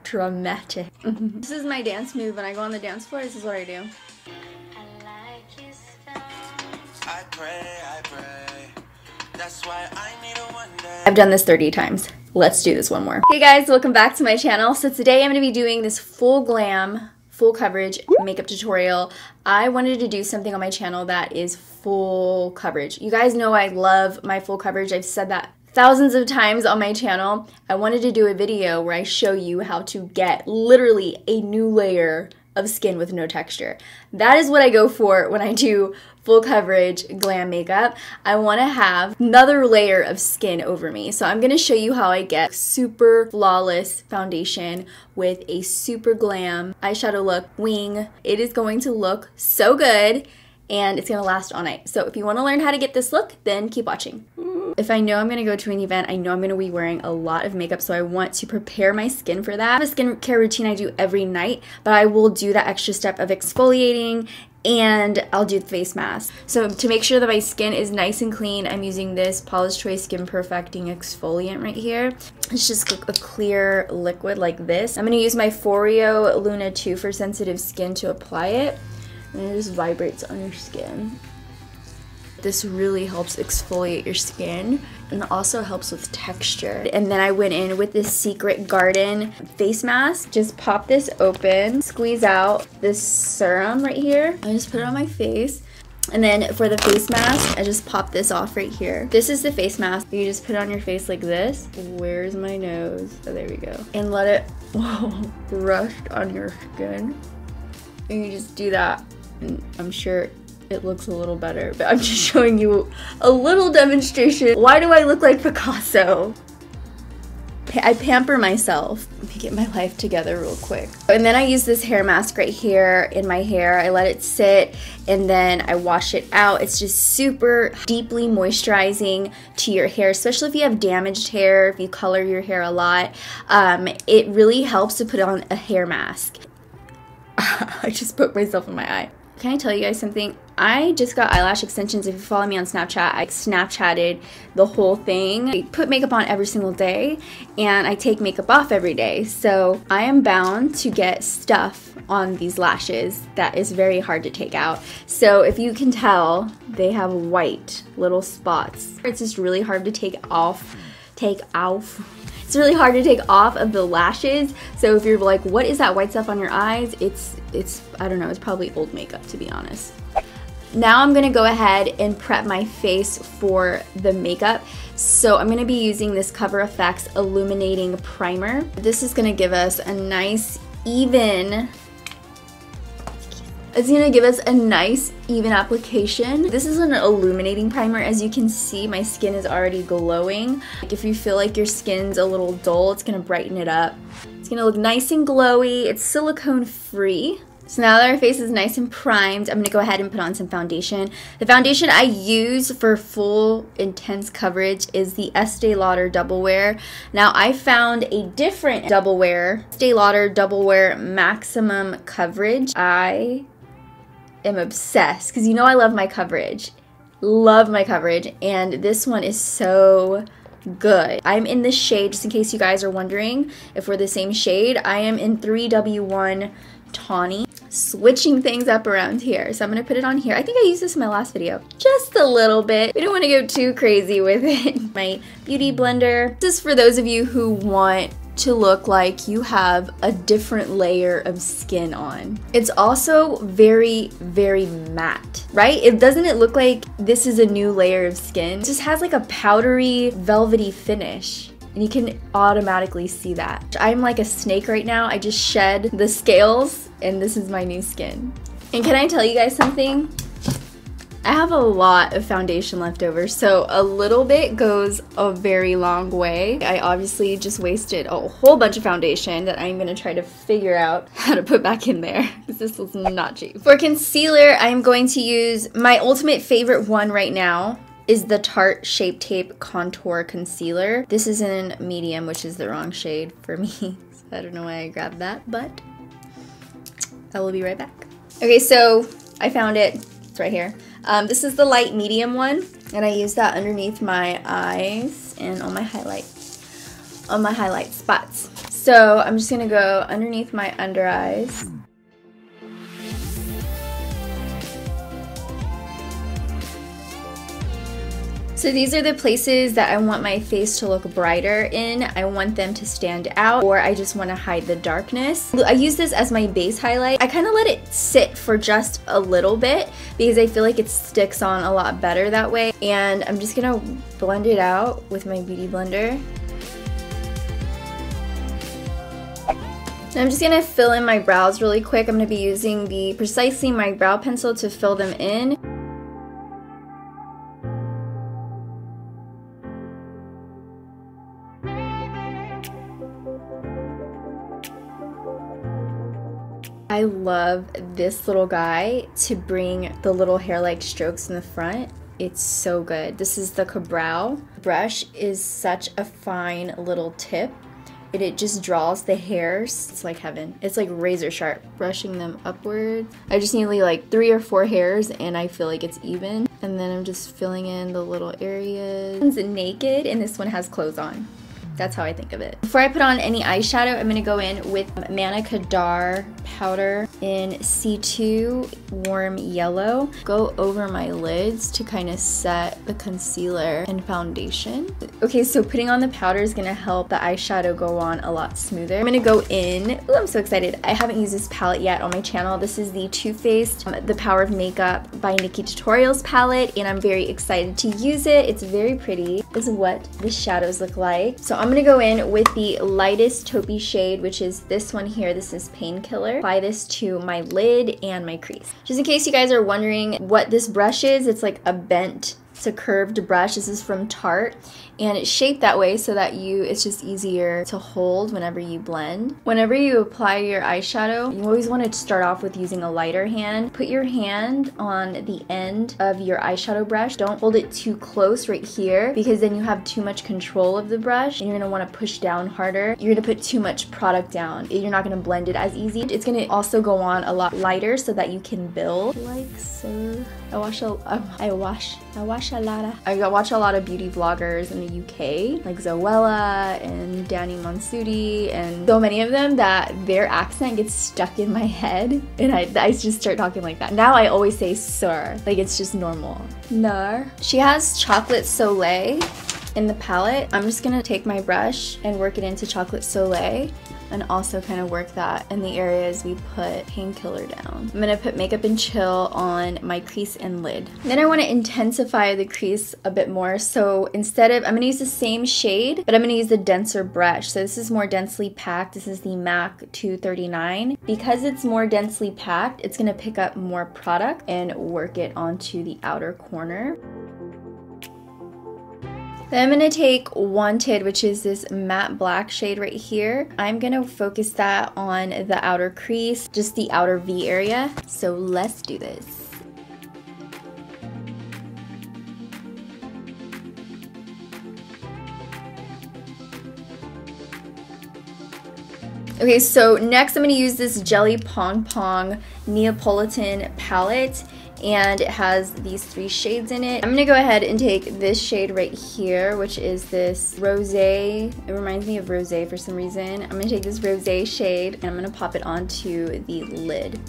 dramatic. This is my dance move. When I go on the dance floor, this is what I do. I pray. That's why I need a one day. I've done this 30 times. Let's do this one more. Hey guys, welcome back to my channel. So today I'm going to be doing this full glam, full coverage makeup tutorial. I wanted to do something on my channel that is full coverage. You guys know I love my full coverage. I've said that thousands of times on my channel. I wanted to do a video where I show you how to get literally a new layer of skin with no texture. That is what I go for when I do full coverage glam makeup. I want to have another layer of skin over me. So I'm going to show you how I get super flawless foundation with a super glam eyeshadow look wing. It is going to look so good and it's going to last all night. So if you want to learn how to get this look, then keep watching. If I know I'm going to go to an event, I know I'm going to be wearing a lot of makeup, so I want to prepare my skin for that. I have a skincare routine I do every night, but I will do that extra step of exfoliating and I'll do the face mask. So to make sure that my skin is nice and clean, I'm using this Paula's Choice Skin Perfecting Exfoliant right here. It's just a clear liquid like this. I'm going to use my Foreo Luna 2 for sensitive skin to apply it. And it just vibrates on your skin. This really helps exfoliate your skin and also helps with texture. And then I went in with this Secret Garden face mask. Just pop this open, squeeze out this serum right here. I just put it on my face. And then for the face mask, I just pop this off right here. This is the face mask. You just put it on your face like this. Where's my nose? Oh, there we go. And let it rest on your skin. And you just do that. And I'm sure it looks a little better, but I'm just showing you a little demonstration. Why do I look like Picasso? I pamper myself. Let me get my life together real quick. And then I use this hair mask right here in my hair. I let it sit and then I wash it out. It's just super deeply moisturizing to your hair, especially if you have damaged hair, if you color your hair a lot. It really helps to put on a hair mask. I just poked myself in my eye. Can I tell you guys something? I just got eyelash extensions. If you follow me on Snapchat, I Snapchatted the whole thing. I put makeup on every single day and I take makeup off every day. So I am bound to get stuff on these lashes that is very hard to take out. So if you can tell, they have white little spots. It's just really hard to take off. It's really hard to take off of the lashes. So if you're like, what is that white stuff on your eyes? It's I don't know, it's probably old makeup, to be honest. Now I'm gonna go ahead and prep my face for the makeup. So I'm gonna be using this Cover FX Illuminating Primer. This is gonna give us a nice, even application. This is an illuminating primer. As you can see, my skin is already glowing. If you feel like your skin's a little dull, it's gonna brighten it up. It's gonna look nice and glowy. It's silicone free. So now that our face is nice and primed, I'm gonna go ahead and put on some foundation. The foundation I use for full intense coverage is the Estee Lauder Double Wear. Now I found a different Double Wear, Estee Lauder Double Wear Maximum Coverage. I am obsessed because you know I love my coverage. And this one is so good. I'm in the shade, just in case you guys are wondering if we're the same shade, I am in 3W1 Tawny. Switching things up around here. So I'm gonna put it on here. I think I used this in my last video. Just a little bit. We don't want to go too crazy with it. My beauty blender. This is for those of you who want to look like you have a different layer of skin on. It's also very, very matte, right? Doesn't it look like this is a new layer of skin? It just has like a powdery, velvety finish. And you can automatically see that. I'm like a snake right now. I just shed the scales and this is my new skin. And can I tell you guys something? I have a lot of foundation left over, so a little bit goes a very long way. I obviously just wasted a whole bunch of foundation that I'm gonna try to figure out how to put back in there, because this was not cheap. For concealer, I'm going to use my ultimate favorite one right now, is the Tarte Shape Tape Contour Concealer. This is in medium, which is the wrong shade for me. So I don't know why I grabbed that, but I will be right back. Okay, so I found it. It's right here. This is the light medium one, and I use that underneath my eyes and on my highlight. on my highlight spots. So I'm just gonna go underneath my under eyes. So these are the places that I want my face to look brighter in. I want them to stand out, or I just want to hide the darkness. I use this as my base highlight. I kind of let it sit for just a little bit because I feel like it sticks on a lot better that way. And I'm just gonna blend it out with my beauty blender. And I'm just gonna fill in my brows really quick. I'm gonna be using the Precisely My Brow Pencil to fill them in. I love this little guy to bring the little hair-like strokes in the front. It's so good. This is the Cabral. The brush is such a fine little tip. It just draws the hairs. It's like heaven. It's like razor sharp. Brushing them upwards. I just need like 3 or 4 hairs and I feel like it's even. And then I'm just filling in the little areas. It's naked and this one has clothes on. That's how I think of it. Before I put on any eyeshadow, I'm gonna go in with Manna Kadar powder in C2 warm yellow. Go over my lids to kind of set the concealer and foundation. Okay, so putting on the powder is gonna help the eyeshadow go on a lot smoother. I'm gonna go in, ooh, I'm so excited. I haven't used this palette yet on my channel. This is the Too Faced The Power of Makeup by Nikki Tutorials palette, and I'm very excited to use it. It's very pretty. This is what the shadows look like. So I'm gonna go in with the lightest taupey shade, which is this one here. This is Painkiller. Apply this to my lid and my crease. Just in case you guys are wondering what this brush is, it's like a bent to curved brush. This is from Tarte, and it's shaped that way so that it's just easier to hold whenever you blend. Whenever you apply your eyeshadow, you always want to start off with using a lighter hand. Put your hand on the end of your eyeshadow brush. Don't hold it too close right here because then you have too much control of the brush and you're going to want to push down harder. You're going to put too much product down. You're not going to blend it as easy. It's going to also go on a lot lighter so that you can build like so. I watch a lot of beauty vloggers in the UK, like Zoella and Danny Monsoudi, and so many of them that their accent gets stuck in my head, and I just start talking like that. Now I always say sir, like it's just normal. No. She has Chocolate Soleil in the palette. I'm just gonna take my brush and work it into Chocolate Soleil, and also kind of work that in the areas we put Painkiller down. I'm gonna put Makeup and Chill on my crease and lid. Then I wanna intensify the crease a bit more. So instead of, I'm gonna use the same shade, but I'm gonna use the denser brush. So this is more densely packed. This is the MAC 239. Because it's more densely packed, it's gonna pick up more product and work it onto the outer corner. Then I'm going to take Wanted, which is this matte black shade right here. I'm going to focus that on the outer crease, just the outer V area. So let's do this. Okay, so next I'm going to use this Jelly Pong Pong Neapolitan palette, and it has these 3 shades in it. I'm gonna go ahead and take this shade right here, which is this rosé. It reminds me of rosé for some reason. I'm gonna take this rosé shade and I'm gonna pop it onto the lid.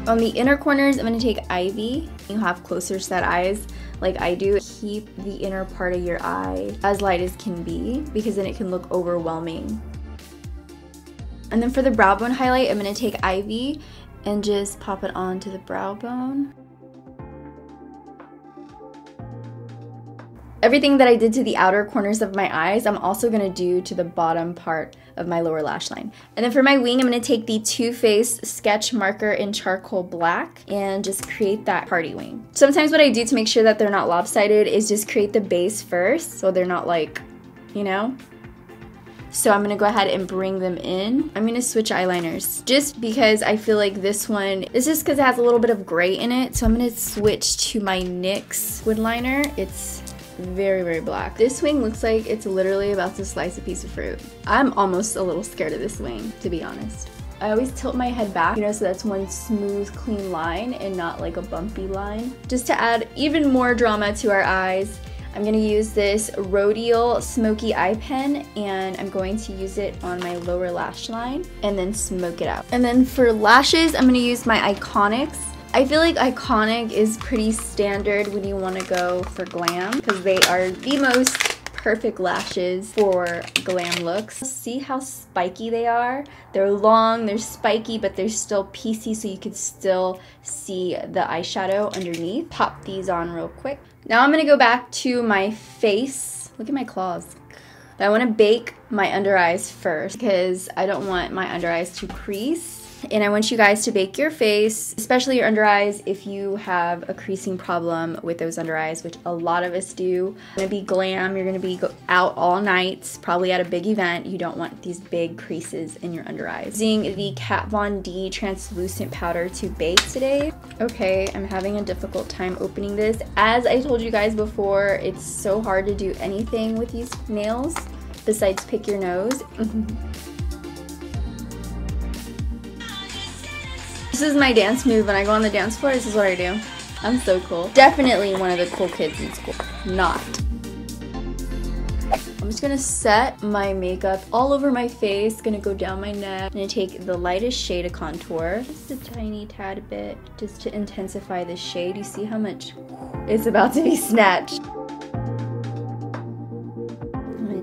On the inner corners, I'm gonna take Ivy. You have closer set eyes like I do. Keep the inner part of your eye as light as can be because then it can look overwhelming. And then for the brow bone highlight, I'm gonna take Ivy and just pop it onto the brow bone. Everything that I did to the outer corners of my eyes, I'm also gonna do to the bottom part of my lower lash line. And then for my wing, I'm gonna take the Too Faced Sketch Marker in Charcoal Black and just create that party wing. Sometimes what I do to make sure that they're not lopsided is just create the base first so they're not like, you know? So I'm gonna go ahead and bring them in. I'm gonna switch eyeliners just because I feel like this one, it's just because it has a little bit of gray in it. So I'm gonna switch to my NYX wood liner. It's very, very black. This wing looks like it's literally about to slice a piece of fruit. I'm almost a little scared of this wing, to be honest. I always tilt my head back, you know, so that's one smooth, clean line and not like a bumpy line. Just to add even more drama to our eyes, I'm gonna use this Rodial Smoky Eye Pen, and I'm going to use it on my lower lash line and then smoke it out. And then for lashes, I'm gonna use my Iconics. I feel like Iconic is pretty standard when you want to go for glam because they are the most perfect lashes for glam looks. See how spiky they are? They're long, they're spiky, but they're still piecey so you can still see the eyeshadow underneath. Pop these on real quick. Now I'm gonna go back to my face. Look at my claws. I want to bake my under eyes first because I don't want my under eyes to crease. And I want you guys to bake your face, especially your under eyes, if you have a creasing problem with those under eyes, which a lot of us do. You're gonna be glam, you're gonna be out all night, probably at a big event. You don't want these big creases in your under eyes. Using the Kat Von D translucent powder to bake today. Okay, I'm having a difficult time opening this. As I told you guys before, it's so hard to do anything with these nails besides pick your nose. This is my dance move. When I go on the dance floor, this is what I do. I'm so cool. Definitely one of the cool kids in school. Not. I'm just gonna set my makeup all over my face. Gonna go down my neck. I'm gonna take the lightest shade of contour. Just a tiny tad bit, just to intensify the shade. You see how much it's about to be snatched.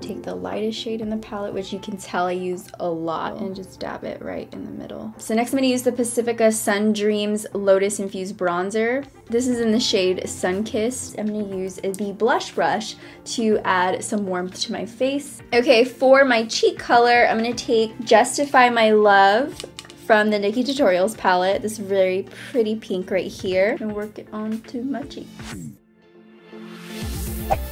Take the lightest shade in the palette, which you can tell I use a lot, and just dab it right in the middle. So next I'm going to use the Pacifica Sun Dreams Lotus Infused Bronzer. This is in the shade Sunkissed. I'm going to use the blush brush to add some warmth to my face. Okay, for my cheek color, I'm going to take Justify My Love from the Nikki Tutorials palette. This very pretty pink right here. And work it onto my cheeks.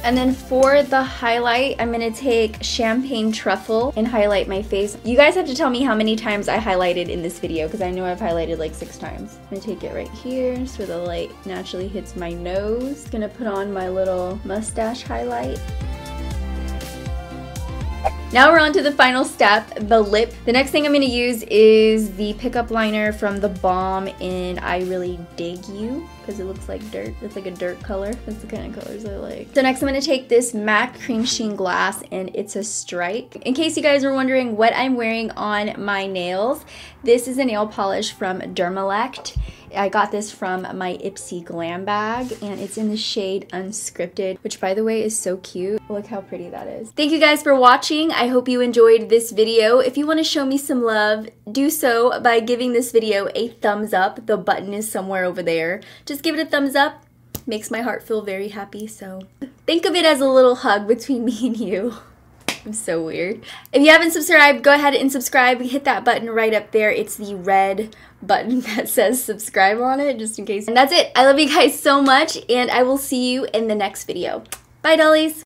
And then for the highlight, I'm gonna take Champagne Truffle and highlight my face. You guys have to tell me how many times I highlighted in this video because I know I've highlighted like 6 times. I'm gonna take it right here so the light naturally hits my nose. Gonna put on my little mustache highlight. Now we're on to the final step, the lip. The next thing I'm going to use is the pickup liner from the Balm in I Really Dig You, because it looks like dirt. It's like a dirt color. That's the kind of colors I like. So next I'm going to take this MAC Cream Sheen Glass, and it's a strike. In case you guys were wondering what I'm wearing on my nails, this is a nail polish from Dermalect. I got this from my Ipsy Glam bag, and it's in the shade Unscripted, which by the way is so cute. Look how pretty that is. Thank you guys for watching. I hope you enjoyed this video. If you want to show me some love, do so by giving this video a thumbs up. The button is somewhere over there. Just give it a thumbs up. Makes my heart feel very happy, so think of it as a little hug between me and you. I'm so weird. If you haven't subscribed, go ahead and subscribe. Hit that button right up there. It's the red button that says subscribe on it, just in case. And that's it. I love you guys so much, and I will see you in the next video. Bye, dollies.